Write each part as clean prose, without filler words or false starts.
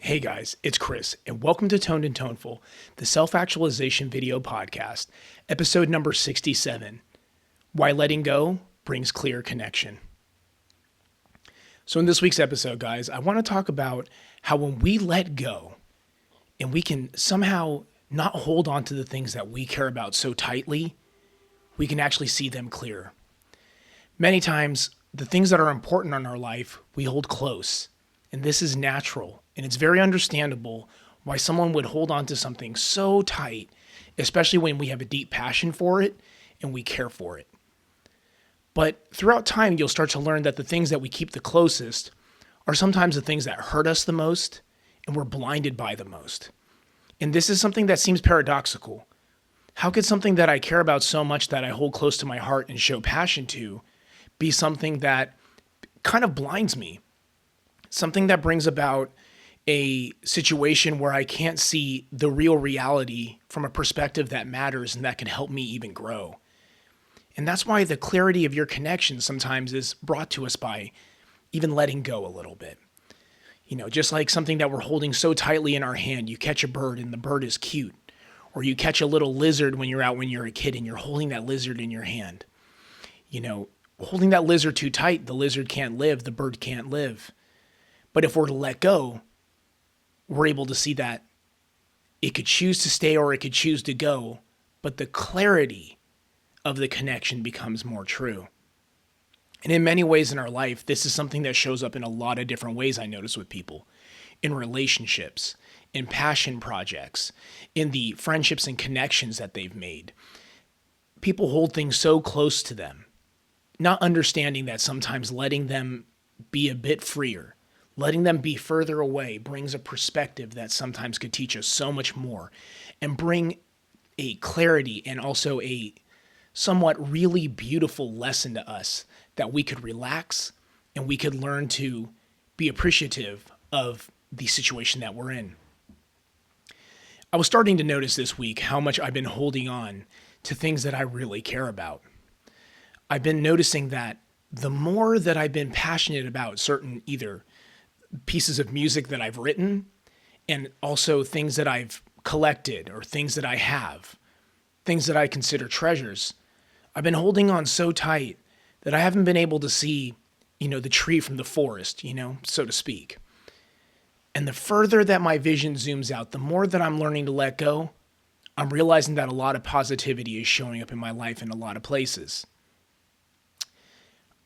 Hey guys, it's Chris, and welcome to Toned and Toneful, the self-actualization video podcast, episode number 67, Why Letting Go Brings Clear Connection. So in this week's episode, guys, I want to talk about how when we let go and we can somehow not hold on to the things that we care about so tightly, we can actually see them clearer. Many times, the things that are important in our life, we hold close, and this is natural. And it's very understandable why someone would hold on to something so tight, especially when we have a deep passion for it and we care for it. But throughout time, you'll start to learn that the things that we keep the closest are sometimes the things that hurt us the most and we're blinded by the most. And this is something that seems paradoxical. How could something that I care about so much that I hold close to my heart and show passion to be something that kind of blinds me? Something that brings about a situation where I can't see the real reality from a perspective that matters and that can help me even grow. And that's why the clarity of your connection sometimes is brought to us by even letting go a little bit. You know, just like something that we're holding so tightly in our hand, you catch a bird and the bird is cute. Or you catch a little lizard when you're out when you're a kid and you're holding that lizard in your hand. You know, holding that lizard too tight, the lizard can't live, the bird can't live. But if we're to let go, we're able to see that it could choose to stay or it could choose to go, but the clarity of the connection becomes more true. And in many ways in our life, this is something that shows up in a lot of different ways I notice with people. In relationships, in passion projects, in the friendships and connections that they've made. People hold things so close to them, not understanding that sometimes letting them be a bit freer, letting them be further away brings a perspective that sometimes could teach us so much more and bring a clarity and also a somewhat really beautiful lesson to us that we could relax and we could learn to be appreciative of the situation that we're in. I was starting to notice this week how much I've been holding on to things that I really care about. I've been noticing that the more that I've been passionate about certain either pieces of music that I've written and also things that I've collected or things that I have, things that I consider treasures, I've been holding on so tight that I haven't been able to see, the tree from the forest, so to speak. And the further that my vision zooms out, the more that I'm learning to let go, I'm realizing that a lot of positivity is showing up in my life in a lot of places.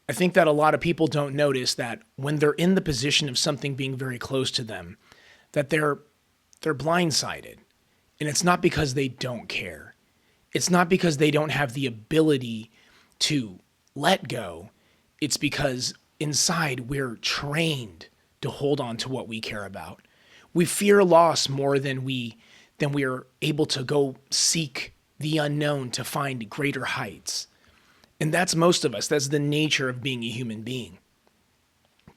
I think that a lot of people don't notice that when they're in the position of something being very close to them, that they're blindsided. And it's not because they don't care. It's not because they don't have the ability to let go. It's because inside we're trained to hold on to what we care about. We fear loss more than we are able to go seek the unknown to find greater heights. And that's most of us. That's the nature of being a human being.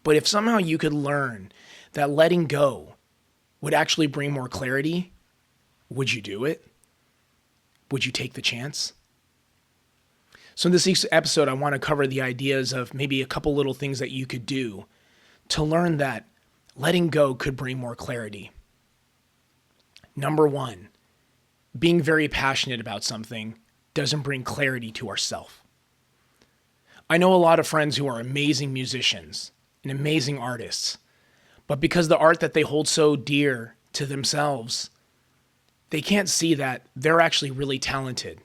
But if somehow you could learn that letting go would actually bring more clarity, would you do it? Would you take the chance? So in this week's episode, I want to cover the ideas of maybe a couple little things that you could do to learn that letting go could bring more clarity. Number one, being very passionate about something doesn't bring clarity to ourselves. I know a lot of friends who are amazing musicians and amazing artists, but because the art that they hold so dear to themselves, they can't see that they're actually really talented.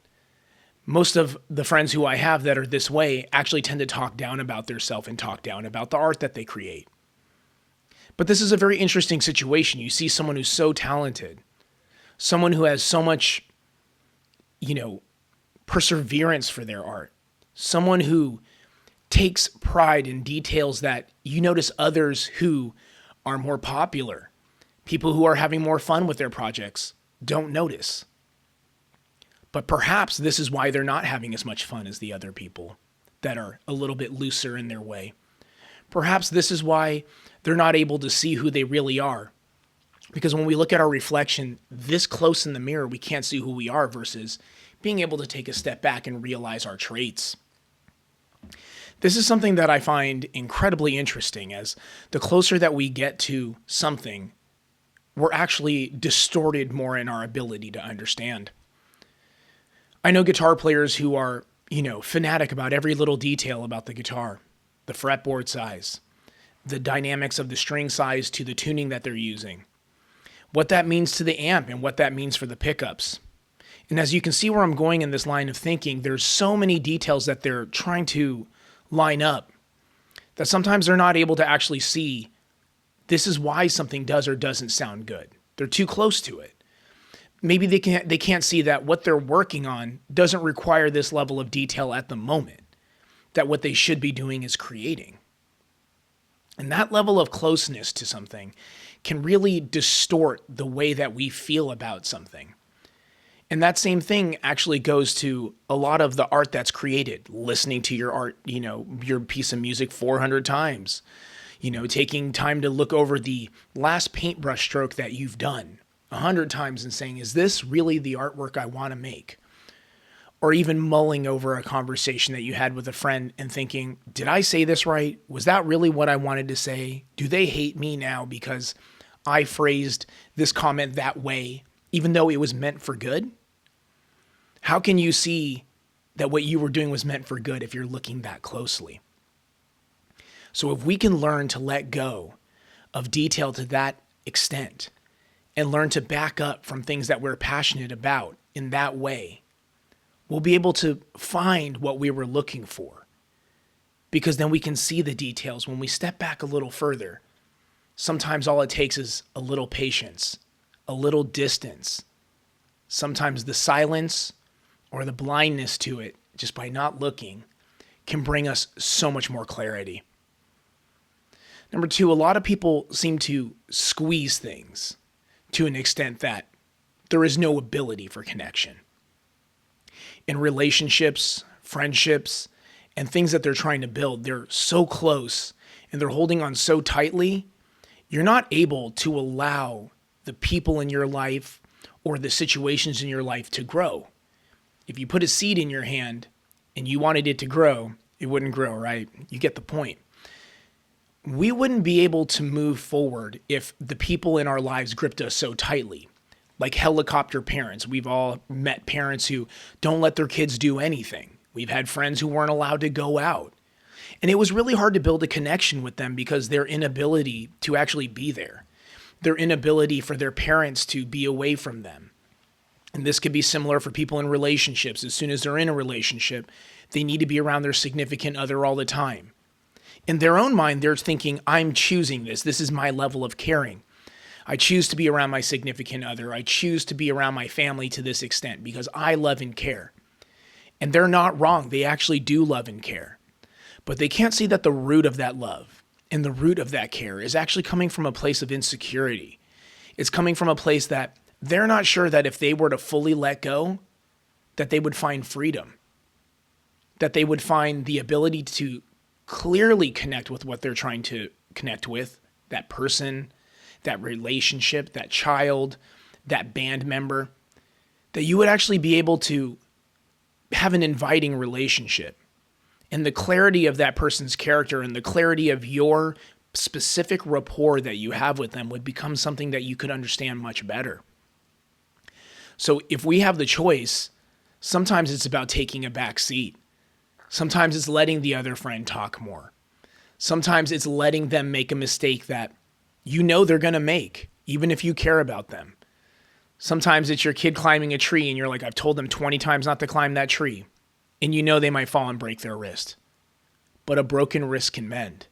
Most of the friends who I have that are this way actually tend to talk down about themselves and talk down about the art that they create. But this is a very interesting situation. You see someone who's so talented, someone who has so much, perseverance for their art, someone who takes pride in details that you notice others who are more popular, people who are having more fun with their projects, don't notice. But perhaps this is why they're not having as much fun as the other people that are a little bit looser in their way. Perhaps this is why they're not able to see who they really are. Because when we look at our reflection this close in the mirror, we can't see who we are versus being able to take a step back and realize our traits. This is something that I find incredibly interesting, as the closer that we get to something, we're actually distorted more in our ability to understand. I know guitar players who are, fanatic about every little detail about the guitar, the fretboard size, the dynamics of the string size to the tuning that they're using, what that means to the amp and what that means for the pickups. And as you can see where I'm going in this line of thinking, there's so many details that they're trying to line up that sometimes they're not able to actually see this is why something does or doesn't sound good. They're too close to it. Maybe they can't see that what they're working on doesn't require this level of detail at the moment, that what they should be doing is creating. And that level of closeness to something can really distort the way that we feel about something. And that same thing actually goes to a lot of the art that's created, listening to your art, your piece of music 400 times, taking time to look over the last paintbrush stroke that you've done 100 times and saying, is this really the artwork I want to make? Or even mulling over a conversation that you had with a friend and thinking, did I say this right? Was that really what I wanted to say? Do they hate me now because I phrased this comment that way, even though it was meant for good? How can you see that what you were doing was meant for good if you're looking that closely? So if we can learn to let go of detail to that extent and learn to back up from things that we're passionate about in that way, we'll be able to find what we were looking for, because then we can see the details when we step back a little further. Sometimes all it takes is a little patience, a little distance. Sometimes the silence or the blindness to it, just by not looking, can bring us so much more clarity. Number two, a lot of people seem to squeeze things to an extent that there is no ability for connection. In relationships, friendships, and things that they're trying to build, they're so close and they're holding on so tightly, you're not able to allow the people in your life or the situations in your life to grow. If you put a seed in your hand and you wanted it to grow, it wouldn't grow, right? You get the point. We wouldn't be able to move forward if the people in our lives gripped us so tightly. Like helicopter parents. We've all met parents who don't let their kids do anything. We've had friends who weren't allowed to go out. And it was really hard to build a connection with them because their inability to actually be there, their inability for their parents to be away from them. And this could be similar for people in relationships. As soon as they're in a relationship, they need to be around their significant other all the time. In their own mind, they're thinking, I'm choosing this. This is my level of caring. I choose to be around my significant other. I choose to be around my family to this extent because I love and care. And they're not wrong. They actually do love and care. But they can't see that the root of that love and the root of that care is actually coming from a place of insecurity. It's coming from a place that they're not sure that if they were to fully let go, that they would find freedom, that they would find the ability to clearly connect with what they're trying to connect with, that person, that relationship, that child, that band member, that you would actually be able to have an inviting relationship. And the clarity of that person's character and the clarity of your specific rapport that you have with them would become something that you could understand much better. So if we have the choice, sometimes it's about taking a back seat. Sometimes it's letting the other friend talk more. Sometimes it's letting them make a mistake that they're going to make, even if you care about them. Sometimes it's your kid climbing a tree and you're like, I've told them 20 times not to climb that tree. And they might fall and break their wrist. But a broken wrist can mend.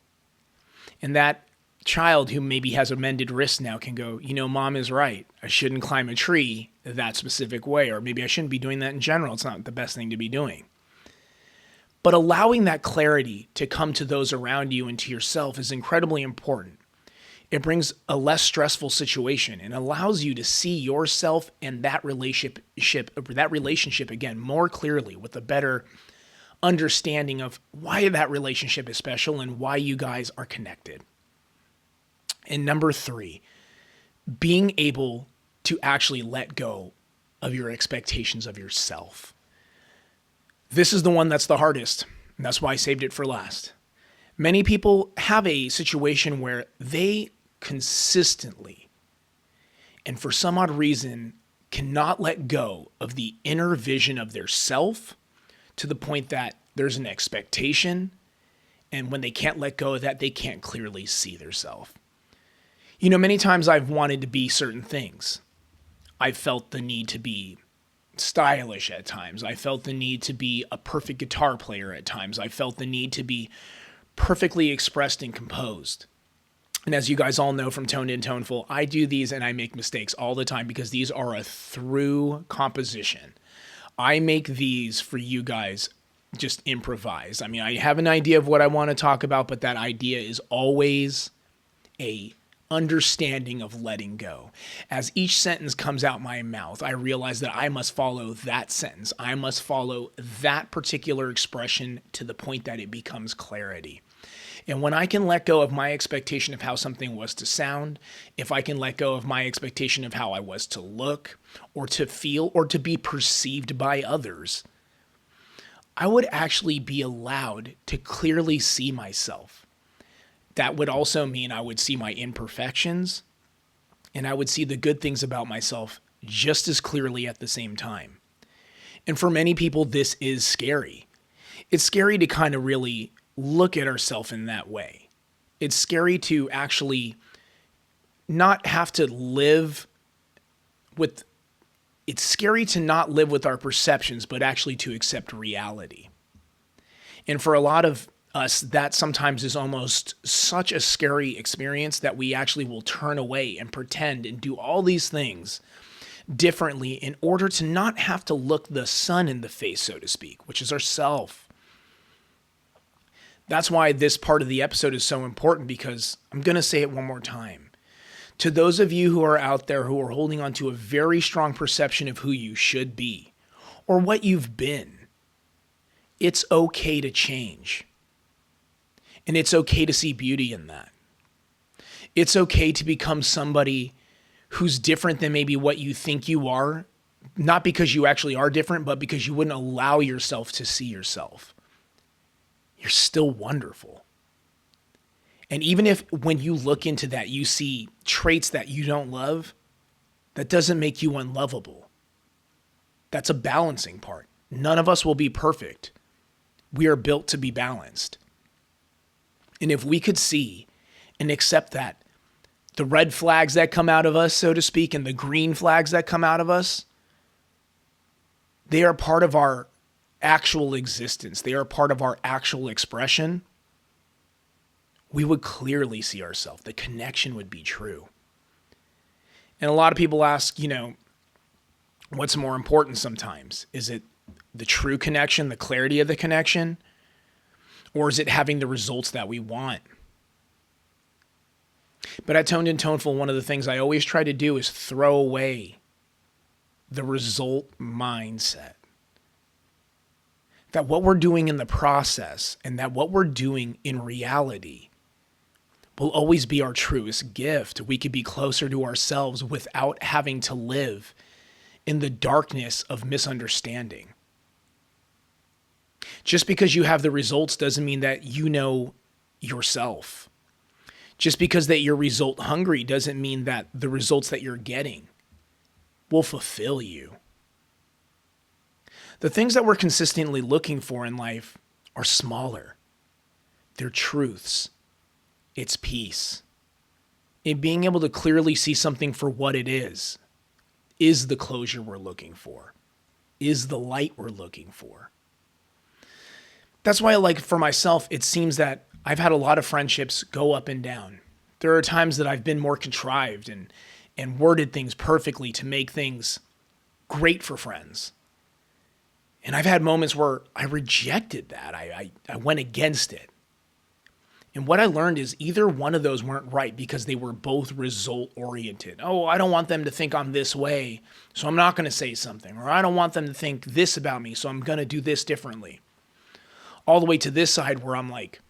And that child who maybe has a mended wrist now can go, mom is right. I shouldn't climb a tree that specific way. Or maybe I shouldn't be doing that in general. It's not the best thing to be doing. But allowing that clarity to come to those around you and to yourself is incredibly important. It brings a less stressful situation and allows you to see yourself and that relationship again more clearly with a better understanding of why that relationship is special and why you guys are connected. And number 3, being able to actually let go of your expectations of yourself. This is the one that's the hardest, and that's why I saved it for last. Many people have a situation where they consistently and for some odd reason cannot let go of the inner vision of their self to the point that there's an expectation. And when they can't let go of that, they can't clearly see their self. Many times I've wanted to be certain things. I've felt the need to be stylish at times. I felt the need to be a perfect guitar player at times. I felt the need to be perfectly expressed and composed. And as you guys all know from Toned and Toneful, I do these and I make mistakes all the time because these are a through composition. I make these for you guys just improvise. I have an idea of what I want to talk about, but that idea is always a understanding of letting go. As each sentence comes out my mouth, I realize that I must follow that sentence. I must follow that particular expression to the point that it becomes clarity. And when I can let go of my expectation of how something was to sound, if I can let go of my expectation of how I was to look or to feel or to be perceived by others, I would actually be allowed to clearly see myself. That would also mean I would see my imperfections and I would see the good things about myself just as clearly at the same time. And for many people, this is scary. It's scary to kind of really look at ourselves in that way. It's scary to actually not have to live with, it's scary to not live with our perceptions, but actually to accept reality. And for a lot of us, that sometimes is almost such a scary experience that we actually will turn away and pretend and do all these things differently in order to not have to look the sun in the face, so to speak, which is ourself. That's why this part of the episode is so important, because I'm going to say it one more time. To those of you who are out there who are holding on to a very strong perception of who you should be or what you've been, it's okay to change. And it's okay to see beauty in that. It's okay to become somebody who's different than maybe what you think you are, not because you actually are different, but because you wouldn't allow yourself to see yourself. You're still wonderful. And even if when you look into that, you see traits that you don't love, that doesn't make you unlovable. That's a balancing part. None of us will be perfect. We are built to be balanced. And if we could see and accept that, the red flags that come out of us, so to speak, and the green flags that come out of us, they are part of our actual existence. They are part of our actual expression. We would clearly see ourselves. The connection would be true. And a lot of people ask, what's more important sometimes? Is it the true connection, the clarity of the connection? Or is it having the results that we want? But at Toned and Toneful, one of the things I always try to do is throw away the result mindset. That what we're doing in the process and that what we're doing in reality will always be our truest gift. We could be closer to ourselves without having to live in the darkness of misunderstanding. Just because you have the results doesn't mean that you know yourself. Just because that you're result hungry doesn't mean that the results that you're getting will fulfill you. The things that we're consistently looking for in life are smaller. They're truths. It's peace. And being able to clearly see something for what it is the closure we're looking for, is the light we're looking for. That's why, for myself, it seems that I've had a lot of friendships go up and down. There are times that I've been more contrived and worded things perfectly to make things great for friends. And I've had moments where I rejected that. I went against it. And what I learned is either one of those weren't right because they were both result-oriented. Oh, I don't want them to think I'm this way, so I'm not going to say something. Or I don't want them to think this about me, so I'm going to do this differently. All the way to this side where I'm like,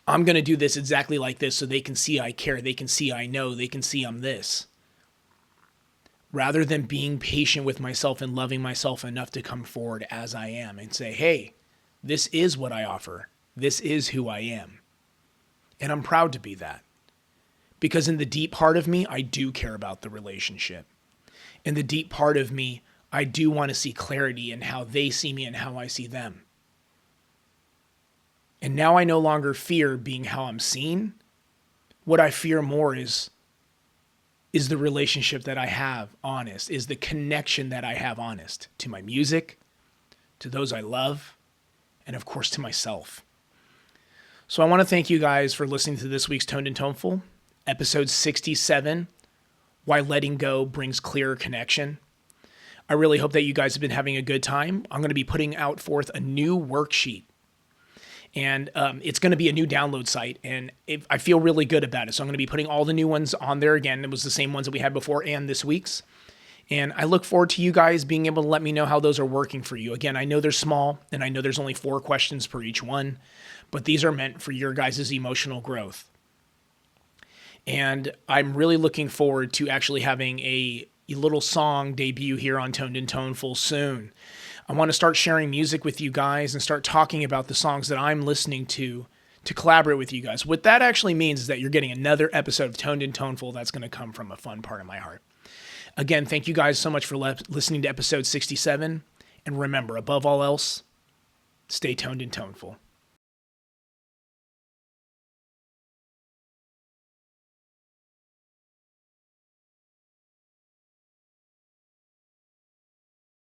I'm going to do this exactly like this so they can see I care, they can see I know, they can see I'm this. Rather than being patient with myself and loving myself enough to come forward as I am and say, hey, this is what I offer. This is who I am. And I'm proud to be that. Because in the deep part of me, I do care about the relationship. In the deep part of me, I do want to see clarity in how they see me and how I see them. And now I no longer fear being how I'm seen. What I fear more is the relationship that I have honest, is the connection that I have honest to my music, to those I love, and of course to myself. So I want to thank you guys for listening to this week's Toned and Toneful, episode 67, Why Letting Go Brings Clearer Connection. I really hope that you guys have been having a good time. I'm going to be putting out forth a new worksheet. And it's going to be a new download site, and I feel really good about it. So I'm going to be putting all the new ones on there again. It was the same ones that we had before and this week's. And I look forward to you guys being able to let me know how those are working for you. Again, I know they're small, and I know there's only 4 questions per each one, but these are meant for your guys' emotional growth. And I'm really looking forward to actually having a little song debut here on Toned and Toneful soon. I want to start sharing music with you guys and start talking about the songs that I'm listening to collaborate with you guys. What that actually means is that you're getting another episode of Toned and Toneful that's going to come from a fun part of my heart. Again, thank you guys so much for listening to episode 67. And remember, above all else, stay toned and toneful.